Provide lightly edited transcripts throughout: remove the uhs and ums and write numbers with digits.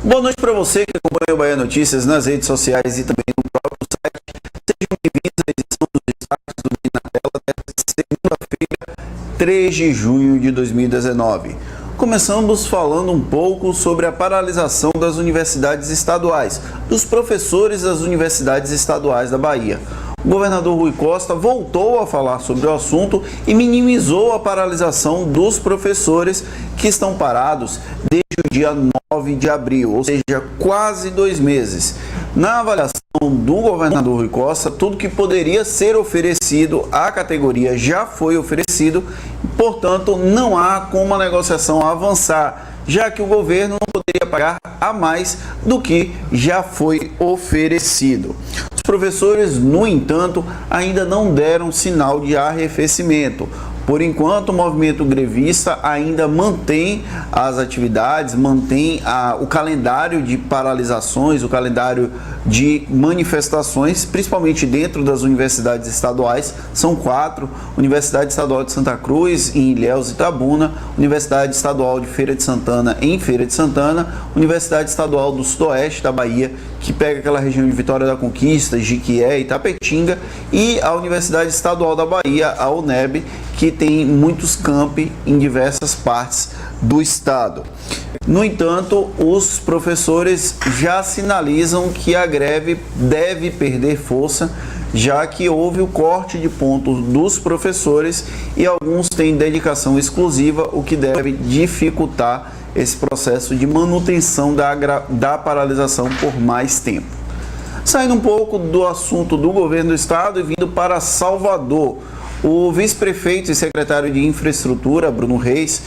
Boa noite para você que acompanha o Bahia Notícias nas redes sociais e também no próprio site. Sejam bem-vindos à edição dos destaques do Bem na Tela desta segunda-feira, 3 de junho de 2019. Começamos falando um pouco sobre a paralisação das universidades estaduais, dos professores das universidades estaduais da Bahia. O governador Rui Costa voltou a falar sobre o assunto e minimizou a paralisação dos professores que estão parados desde o dia 9 de abril, ou seja, quase 2 meses. Na avaliação do governador Rui Costa, tudo que poderia ser oferecido à categoria já foi oferecido, portanto, não há como a negociação avançar, já que o governo não poderia pagar a mais do que já foi oferecido. Os professores, no entanto, ainda não deram sinal de arrefecimento. Por enquanto, o movimento grevista ainda mantém as atividades, mantém o calendário de paralisações, o calendário de manifestações, principalmente dentro das universidades estaduais. São 4, Universidade Estadual de Santa Cruz, em Ilhéus e Itabuna, Universidade Estadual de Feira de Santana, em Feira de Santana, Universidade Estadual do Sudoeste da Bahia, que pega aquela região de Vitória da Conquista, Jiquié, Itapetinga, e a Universidade Estadual da Bahia, a UNEB, que tem muitos campi em diversas partes do estado. No entanto, os professores já sinalizam que a greve deve perder força, já que houve o corte de pontos dos professores e alguns têm dedicação exclusiva, o que deve dificultar esse processo de manutenção da paralisação por mais tempo. Saindo um pouco do assunto do governo do estado e vindo para Salvador, o vice-prefeito e secretário de Infraestrutura, Bruno Reis,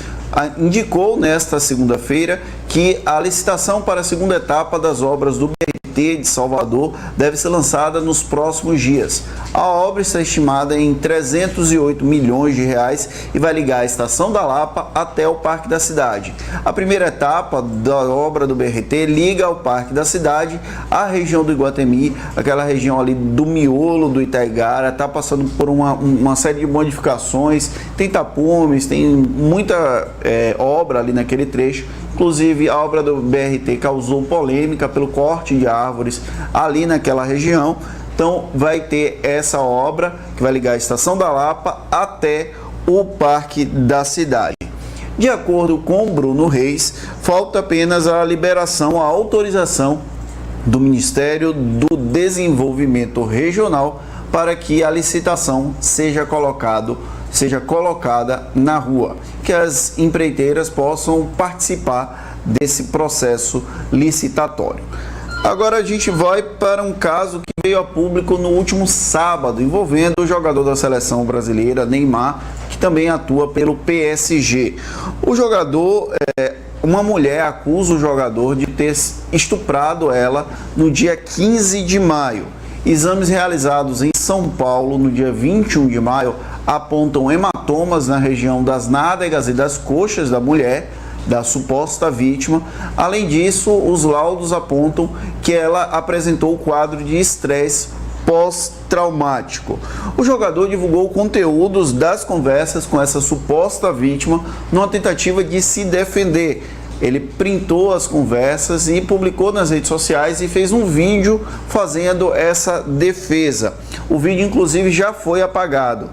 indicou nesta segunda-feira que a licitação para a segunda etapa das obras do BRT de Salvador deve ser lançada nos próximos dias. A obra está estimada em 308 milhões de reais e vai ligar a Estação da Lapa até o Parque da Cidade. A primeira etapa da obra do BRT liga ao Parque da Cidade à região do Iguatemi, aquela região ali do miolo do Itaigara, está passando por uma série de modificações, tem tapumes, tem muita obra ali naquele trecho. Inclusive, a obra do BRT causou polêmica pelo corte de árvores ali naquela região. Então, vai ter essa obra que vai ligar a Estação da Lapa até o Parque da Cidade. De acordo com Bruno Reis, falta apenas a liberação, a autorização do Ministério do Desenvolvimento Regional para que a licitação seja colocada na rua, que as empreiteiras possam participar desse processo licitatório. Agora a gente vai para um caso que veio a público no último sábado, envolvendo o jogador da seleção brasileira, Neymar, que também atua pelo PSG. O jogador, uma mulher acusa o jogador de ter estuprado ela no dia 15 de maio. Exames realizados em São Paulo no dia 21 de maio apontam hematomas na região das nádegas e das coxas da mulher, da suposta vítima. Além disso, os laudos apontam que ela apresentou o quadro de estresse pós-traumático. O jogador divulgou conteúdos das conversas com essa suposta vítima numa tentativa de se defender. Ele printou as conversas e publicou nas redes sociais e fez um vídeo fazendo essa defesa. O vídeo, inclusive, já foi apagado.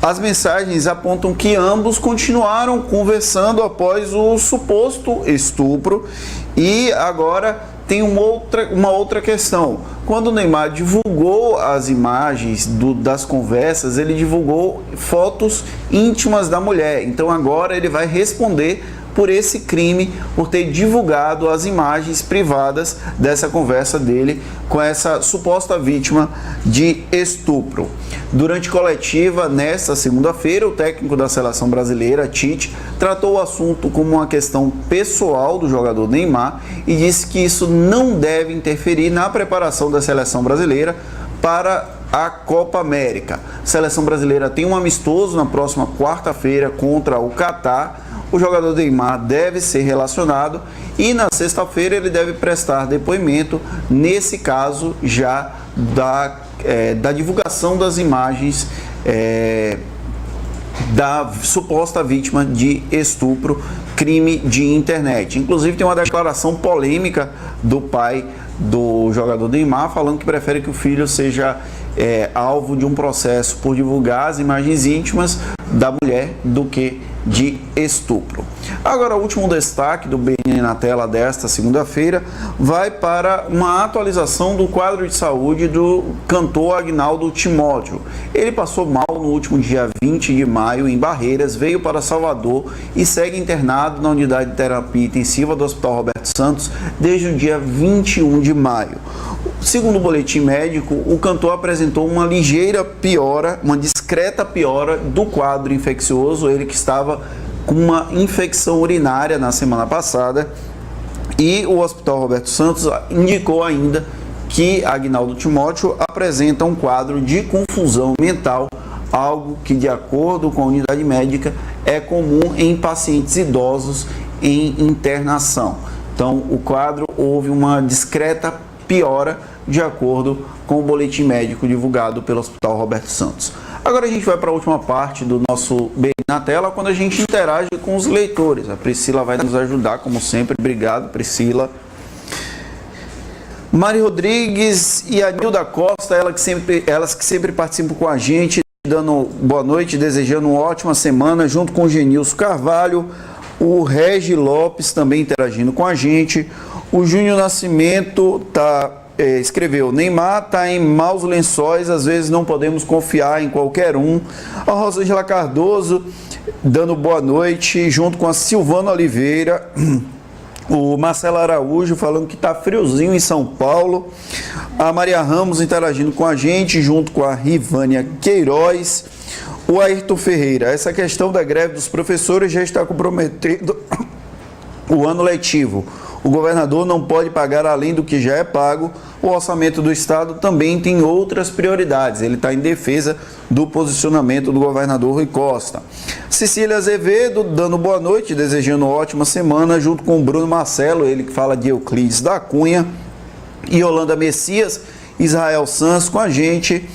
As mensagens apontam que ambos continuaram conversando após o suposto estupro. E agora tem uma outra questão. Quando o Neymar divulgou as imagens das conversas, ele divulgou fotos íntimas da mulher. Então agora ele vai responder por esse crime, por ter divulgado as imagens privadas dessa conversa dele com essa suposta vítima de estupro. Durante coletiva, nesta segunda-feira, o técnico da seleção brasileira, Tite, tratou o assunto como uma questão pessoal do jogador Neymar e disse que isso não deve interferir na preparação da seleção brasileira para a Copa América. A seleção brasileira tem um amistoso na próxima quarta-feira contra o Catar. O jogador Neymar deve ser relacionado e na sexta-feira ele deve prestar depoimento, nesse caso já da divulgação das imagens da suposta vítima de estupro crime de internet. Inclusive tem uma declaração polêmica do pai do jogador Neymar falando que prefere que o filho seja alvo de um processo por divulgar as imagens íntimas da mulher do que de estupro. Agora, o último destaque do BN na tela desta segunda-feira vai para uma atualização do quadro de saúde do cantor Agnaldo Timóteo. Ele passou mal no último dia 20 de maio em Barreiras, veio para Salvador e segue internado na unidade de terapia intensiva do Hospital Roberto Santos desde o dia 21 de maio. Segundo o boletim médico, o cantor apresentou uma ligeira piora, uma discreta piora do quadro infeccioso, ele que estava com uma infecção urinária na semana passada, e o Hospital Roberto Santos indicou ainda que Agnaldo Timóteo apresenta um quadro de confusão mental, algo que, de acordo com a unidade médica, é comum em pacientes idosos em internação. Então, o quadro houve uma discreta piora de acordo com o boletim médico divulgado pelo Hospital Roberto Santos. Agora a gente vai para a última parte do nosso BN na tela, quando a gente interage com os leitores. A Priscila vai nos ajudar, como sempre. Obrigado, Priscila. Mari Rodrigues e a Nilda Costa, elas que sempre participam com a gente, dando boa noite, desejando uma ótima semana, junto com o Genilson Carvalho, o Regi Lopes também interagindo com a gente, o Júnior Nascimento escreveu: Neymar está em maus lençóis, às vezes não podemos confiar em qualquer um. A Rosângela Cardoso dando boa noite, junto com a Silvana Oliveira. O Marcelo Araújo falando que está friozinho em São Paulo. A Maria Ramos interagindo com a gente, junto com a Rivânia Queiroz. O Ayrton Ferreira: essa questão da greve dos professores já está comprometendo o ano letivo. O governador não pode pagar além do que já é pago. O orçamento do estado também tem outras prioridades. Ele está em defesa do posicionamento do governador Rui Costa. Cecília Azevedo dando boa noite, desejando uma ótima semana, junto com o Bruno Marcelo, ele que fala de Euclides da Cunha. E Yolanda Messias, Israel Sanz com a gente.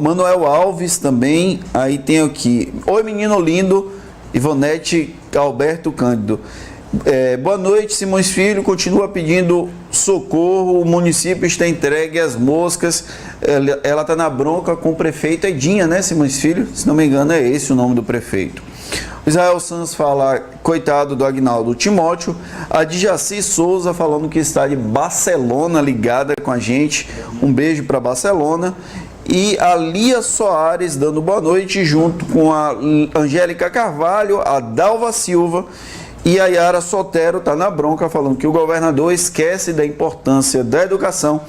Manuel Alves também. Aí tem aqui: oi menino lindo, Ivonete Alberto Cândido. Boa noite, Simões Filho continua pedindo socorro, o município está entregue às moscas, ela está na bronca com o prefeito Edinha, né, Simões Filho? Se não me engano é esse o nome do prefeito. O Israel Sanz fala: coitado do Agnaldo Timóteo. A Djaci Souza falando que está de Barcelona ligada com a gente, um beijo para Barcelona. E a Lia Soares dando boa noite, junto com a Angélica Carvalho, a Dalva Silva. E a Yara Sotero está na bronca, falando que o governador esquece da importância da educação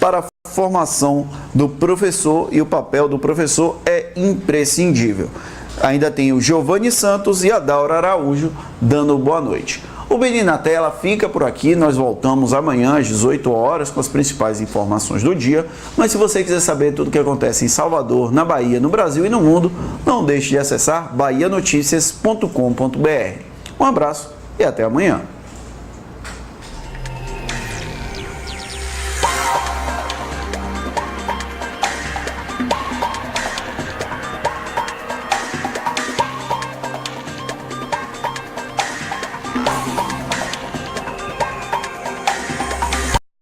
para a formação do professor e o papel do professor é imprescindível. Ainda tem o Giovanni Santos e a Daura Araújo dando boa noite. O BN na tela fica por aqui, nós voltamos amanhã às 18 horas com as principais informações do dia, mas se você quiser saber tudo o que acontece em Salvador, na Bahia, no Brasil e no mundo, não deixe de acessar bahianoticias.com.br. Um abraço e até amanhã.